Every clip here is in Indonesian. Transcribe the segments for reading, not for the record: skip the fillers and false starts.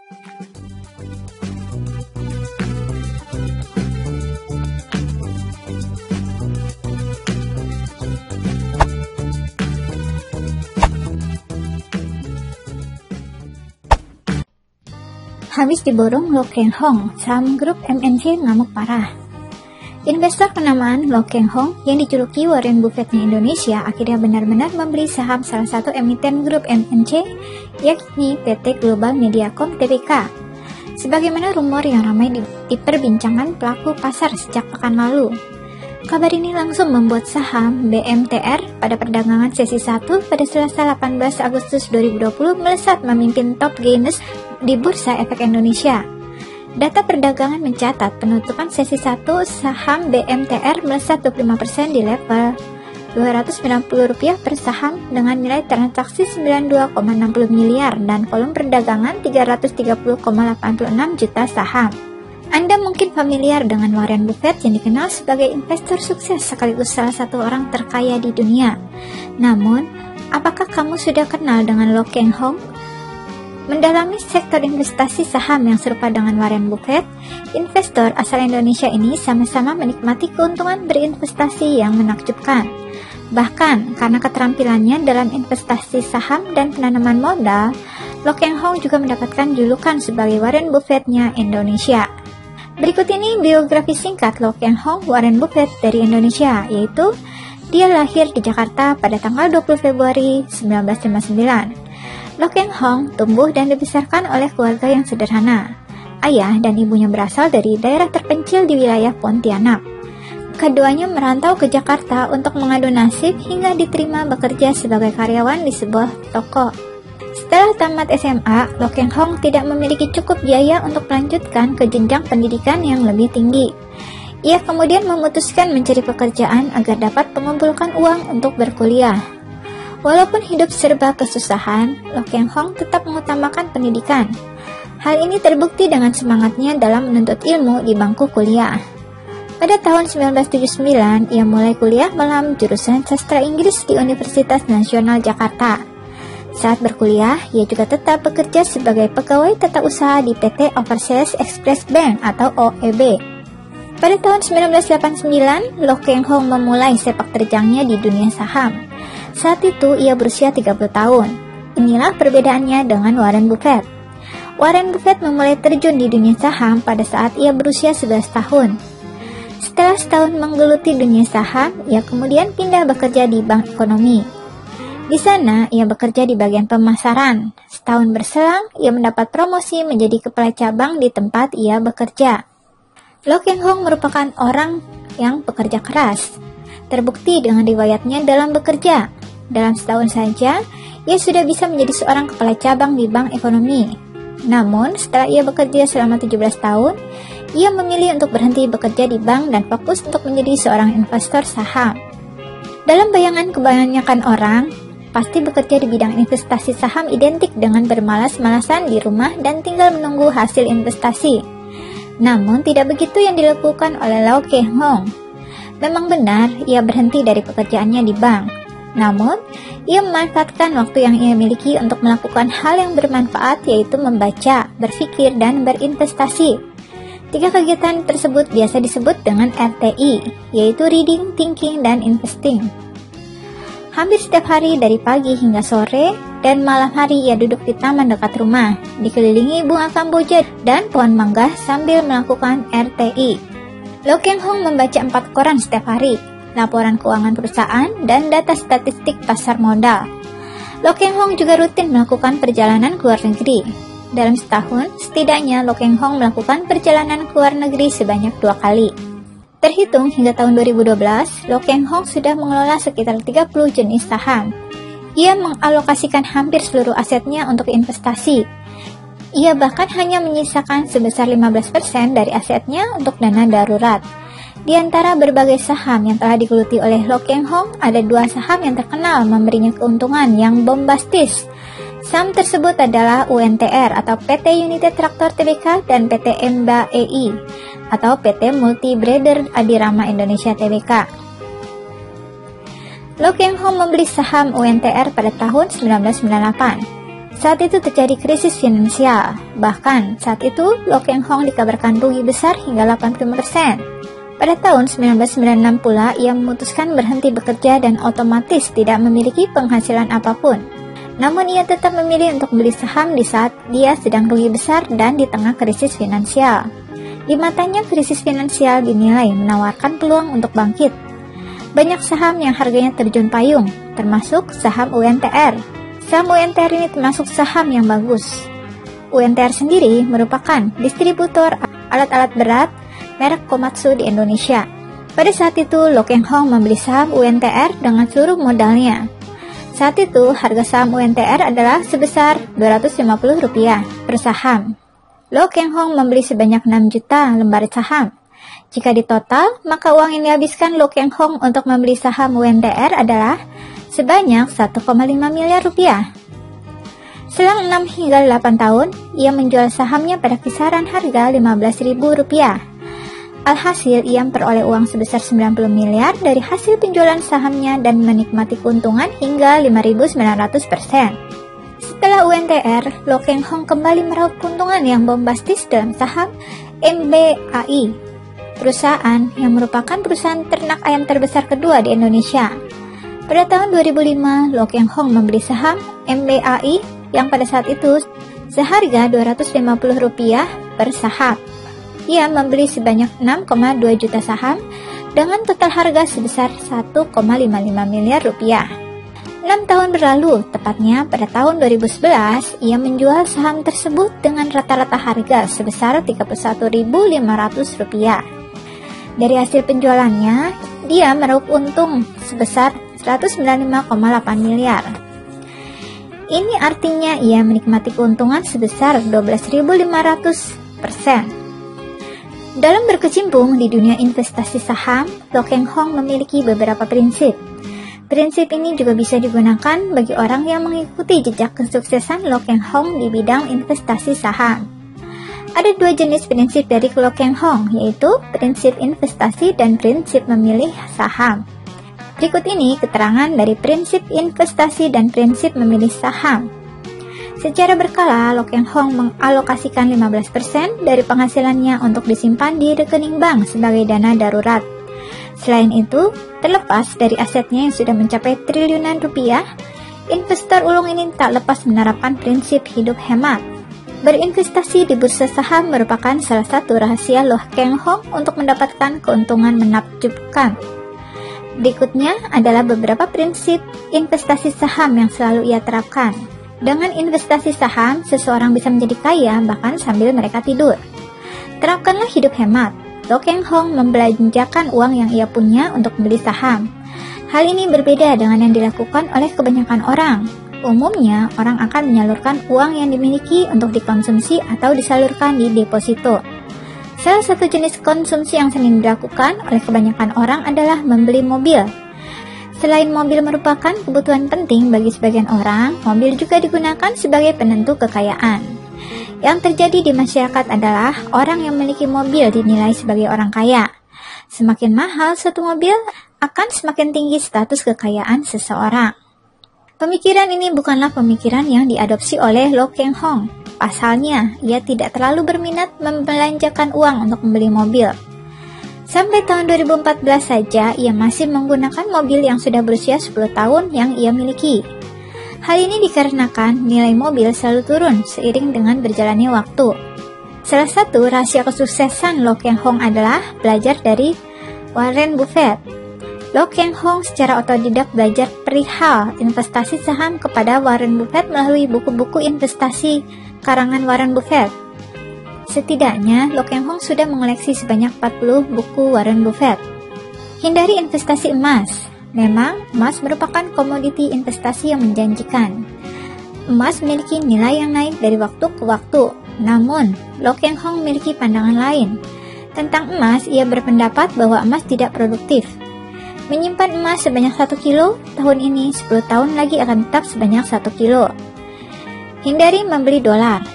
Habis diborong Lo Keng Hong, saham grup MNC ngamuk parah. Investor kenamaan Lo Keng Hong yang dijuluki Warren Buffett-nya Indonesia akhirnya benar-benar membeli saham salah satu emiten grup MNC, yakni PT Global Mediacom Tbk. Sebagaimana rumor yang ramai diperbincangkan pelaku pasar sejak pekan lalu. Kabar ini langsung membuat saham BMTR pada perdagangan sesi 1 pada Selasa 18 Agustus 2020 melesat memimpin top gainers di Bursa Efek Indonesia. Data perdagangan mencatat penutupan sesi 1 saham BMTR melesat 25% di level Rp290 per saham dengan nilai transaksi 92,60 miliar dan volume perdagangan 330,86 juta saham. Anda mungkin familiar dengan Warren Buffett yang dikenal sebagai investor sukses sekaligus salah satu orang terkaya di dunia. Namun, apakah kamu sudah kenal dengan Lo Keng Hong? Mendalami sektor investasi saham yang serupa dengan Warren Buffett, investor asal Indonesia ini sama-sama menikmati keuntungan berinvestasi yang menakjubkan. Bahkan, karena keterampilannya dalam investasi saham dan penanaman modal, Lo Keng Hong juga mendapatkan julukan sebagai Warren Buffett-nya Indonesia. Berikut ini biografi singkat Lo Keng Hong Warren Buffett dari Indonesia, yaitu dia lahir di Jakarta pada tanggal 20 Februari 1959. Lo Keng Hong tumbuh dan dibesarkan oleh keluarga yang sederhana. Ayah dan ibunya berasal dari daerah terpencil di wilayah Pontianak. Keduanya merantau ke Jakarta untuk mengadu nasib hingga diterima bekerja sebagai karyawan di sebuah toko. Setelah tamat SMA, Lo Keng Hong tidak memiliki cukup biaya untuk melanjutkan ke jenjang pendidikan yang lebih tinggi. Ia kemudian memutuskan mencari pekerjaan agar dapat mengumpulkan uang untuk berkuliah. Walaupun hidup serba kesusahan, Lo Keng Hong tetap mengutamakan pendidikan. Hal ini terbukti dengan semangatnya dalam menuntut ilmu di bangku kuliah. Pada tahun 1979, ia mulai kuliah dalam jurusan sastra Inggris di Universitas Nasional Jakarta. Saat berkuliah, ia juga tetap bekerja sebagai pegawai tata usaha di PT Overseas Express Bank atau OEB. Pada tahun 1989, Lo Keng Hong memulai sepak terjangnya di dunia saham. Saat itu, ia berusia 30 tahun. Inilah perbedaannya dengan Warren Buffett. Warren Buffett memulai terjun di dunia saham pada saat ia berusia 11 tahun. Setelah setahun menggeluti dunia saham, ia kemudian pindah bekerja di Bank Ekonomi. Di sana, ia bekerja di bagian pemasaran. Setahun berselang, ia mendapat promosi menjadi kepala cabang di tempat ia bekerja. Lo Keng Hong merupakan orang yang bekerja keras. Terbukti dengan riwayatnya dalam bekerja. Dalam setahun saja, ia sudah bisa menjadi seorang kepala cabang di Bank Ekonomi. Namun, setelah ia bekerja selama 17 tahun, ia memilih untuk berhenti bekerja di bank dan fokus untuk menjadi seorang investor saham. Dalam bayangan kebanyakan orang, pasti bekerja di bidang investasi saham identik dengan bermalas-malasan di rumah dan tinggal menunggu hasil investasi. Namun tidak begitu yang dilakukan oleh Lo Keng Hong. Memang benar ia berhenti dari pekerjaannya di bank. Namun, ia memanfaatkan waktu yang ia miliki untuk melakukan hal yang bermanfaat, yaitu membaca, berpikir, dan berinvestasi. 3 kegiatan tersebut biasa disebut dengan RTI, yaitu Reading, Thinking, dan Investing. Hampir setiap hari dari pagi hingga sore dan malam hari ia duduk di taman dekat rumah, dikelilingi bunga kamboja dan pohon mangga sambil melakukan RTI. Lo Keng Hong membaca 4 koran setiap hari, laporan keuangan perusahaan, dan data statistik pasar modal. Lo Keng Hong juga rutin melakukan perjalanan ke luar negeri. Dalam setahun, setidaknya Lo Keng Hong melakukan perjalanan ke luar negeri sebanyak 2 kali. Terhitung hingga tahun 2012, Lo Keng Hong sudah mengelola sekitar 30 jenis saham. Ia mengalokasikan hampir seluruh asetnya untuk investasi. Ia bahkan hanya menyisakan sebesar 15% dari asetnya untuk dana darurat. Di antara berbagai saham yang telah digeluti oleh Lo Keng Hong, ada 2 saham yang terkenal memberinya keuntungan yang bombastis. Saham tersebut adalah UNTR atau PT United Tractor Tbk dan PT Emba EI atau PT Multi Breeder Adirama Indonesia Tbk. Lo Keng Hong membeli saham UNTR pada tahun 1998. Saat itu terjadi krisis finansial. Bahkan saat itu Lo Keng Hong dikabarkan rugi besar hingga 85%. Pada tahun 1996 pula ia memutuskan berhenti bekerja dan otomatis tidak memiliki penghasilan apapun. Namun ia tetap memilih untuk beli saham di saat dia sedang rugi besar dan di tengah krisis finansial. Di matanya krisis finansial dinilai menawarkan peluang untuk bangkit. Banyak saham yang harganya terjun payung, termasuk saham UNTR. Saham UNTR ini termasuk saham yang bagus. UNTR sendiri merupakan distributor alat-alat berat merek Komatsu di Indonesia. Pada saat itu, Lo Keng Hong membeli saham UNTR dengan seluruh modalnya. Saat itu, harga saham UNTR adalah sebesar Rp250 per saham. Lo Keng Hong membeli sebanyak 6 juta lembar saham. Jika ditotal, maka uang yang dihabiskan Lo Keng Hong untuk membeli saham UNTR adalah sebanyak 1,5 miliar rupiah. Selang 6 hingga 8 tahun, ia menjual sahamnya pada kisaran harga Rp15.000. Alhasil, ia memperoleh uang sebesar 90 miliar dari hasil penjualan sahamnya dan menikmati keuntungan hingga 5.900%. Setelah UNTR, Lo Keng Hong kembali meraup keuntungan yang bombastis dalam saham MBAI, perusahaan yang merupakan perusahaan ternak ayam terbesar kedua di Indonesia. Pada tahun 2005, Lo Keng Hong membeli saham MBAI yang pada saat itu seharga Rp250 per saham. Ia membeli sebanyak 6,2 juta saham dengan total harga sebesar Rp1,55 miliar. 6 tahun berlalu, tepatnya pada tahun 2011, ia menjual saham tersebut dengan rata-rata harga sebesar Rp31.500. Dari hasil penjualannya, dia meraup untung sebesar 195,8 miliar. Ini artinya ia menikmati keuntungan sebesar 12.500%. Dalam berkecimpung di dunia investasi saham, Lo Keng Hong memiliki beberapa prinsip. Prinsip ini juga bisa digunakan bagi orang yang mengikuti jejak kesuksesan Lo Keng Hong di bidang investasi saham. Ada 2 jenis prinsip dari Lo Keng Hong, yaitu prinsip investasi dan prinsip memilih saham. Berikut ini keterangan dari prinsip investasi dan prinsip memilih saham. Secara berkala, Lo Keng Hong mengalokasikan 15% dari penghasilannya untuk disimpan di rekening bank sebagai dana darurat. Selain itu, terlepas dari asetnya yang sudah mencapai triliunan rupiah, investor ulung ini tak lepas menerapkan prinsip hidup hemat. Berinvestasi di bursa saham merupakan salah satu rahasia Lo Keng Hong untuk mendapatkan keuntungan menakjubkan. Berikutnya adalah beberapa prinsip investasi saham yang selalu ia terapkan. Dengan investasi saham, seseorang bisa menjadi kaya bahkan sambil mereka tidur. Terapkanlah hidup hemat. Lo Keng Hong membelanjakan uang yang ia punya untuk membeli saham. Hal ini berbeda dengan yang dilakukan oleh kebanyakan orang. Umumnya, orang akan menyalurkan uang yang dimiliki untuk dikonsumsi atau disalurkan di deposito. Salah satu jenis konsumsi yang sering dilakukan oleh kebanyakan orang adalah membeli mobil. Selain mobil merupakan kebutuhan penting bagi sebagian orang, mobil juga digunakan sebagai penentu kekayaan. Yang terjadi di masyarakat adalah orang yang memiliki mobil dinilai sebagai orang kaya. Semakin mahal suatu mobil, akan semakin tinggi status kekayaan seseorang. Pemikiran ini bukanlah pemikiran yang diadopsi oleh Lo Keng Hong. Pasalnya, ia tidak terlalu berminat membelanjakan uang untuk membeli mobil. Sampai tahun 2014 saja, ia masih menggunakan mobil yang sudah berusia 10 tahun yang ia miliki. Hal ini dikarenakan nilai mobil selalu turun seiring dengan berjalannya waktu. Salah satu rahasia kesuksesan Lo Keng Hong adalah belajar dari Warren Buffett. Lo Keng Hong secara otodidak belajar perihal investasi saham kepada Warren Buffett melalui buku-buku investasi karangan Warren Buffett. Setidaknya, Lo Keng Hong sudah mengoleksi sebanyak 40 buku Warren Buffett. Hindari investasi emas. Memang, emas merupakan komoditi investasi yang menjanjikan. Emas memiliki nilai yang naik dari waktu ke waktu. Namun, Lo Keng Hong memiliki pandangan lain. Tentang emas, ia berpendapat bahwa emas tidak produktif. Menyimpan emas sebanyak 1 kilo, tahun ini 10 tahun lagi akan tetap sebanyak 1 kilo. Hindari membeli dolar.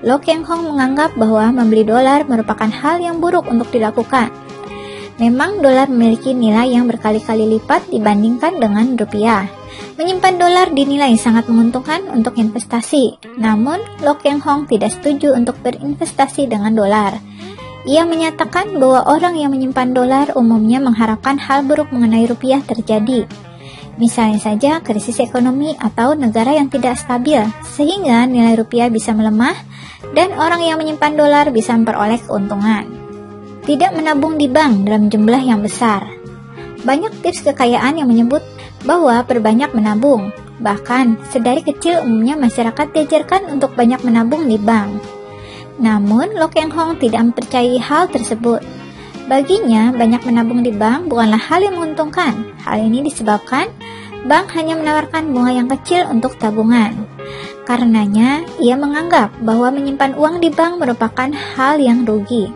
Lo Keng Hong menganggap bahwa membeli dolar merupakan hal yang buruk untuk dilakukan. Memang dolar memiliki nilai yang berkali-kali lipat dibandingkan dengan rupiah. Menyimpan dolar dinilai sangat menguntungkan untuk investasi, namun Lo Keng Hong tidak setuju untuk berinvestasi dengan dolar. Ia menyatakan bahwa orang yang menyimpan dolar umumnya mengharapkan hal buruk mengenai rupiah terjadi. Misalnya saja krisis ekonomi atau negara yang tidak stabil, sehingga nilai rupiah bisa melemah dan orang yang menyimpan dolar bisa memperoleh keuntungan. Tidak menabung di bank dalam jumlah yang besar. Banyak tips kekayaan yang menyebut bahwa perbanyak menabung. Bahkan, sedari kecil umumnya masyarakat diajarkan untuk banyak menabung di bank. Namun, Lo Keng Hong tidak mempercayai hal tersebut. Baginya, banyak menabung di bank bukanlah hal yang menguntungkan. Hal ini disebabkan bank hanya menawarkan bunga yang kecil untuk tabungan. Karenanya, ia menganggap bahwa menyimpan uang di bank merupakan hal yang rugi.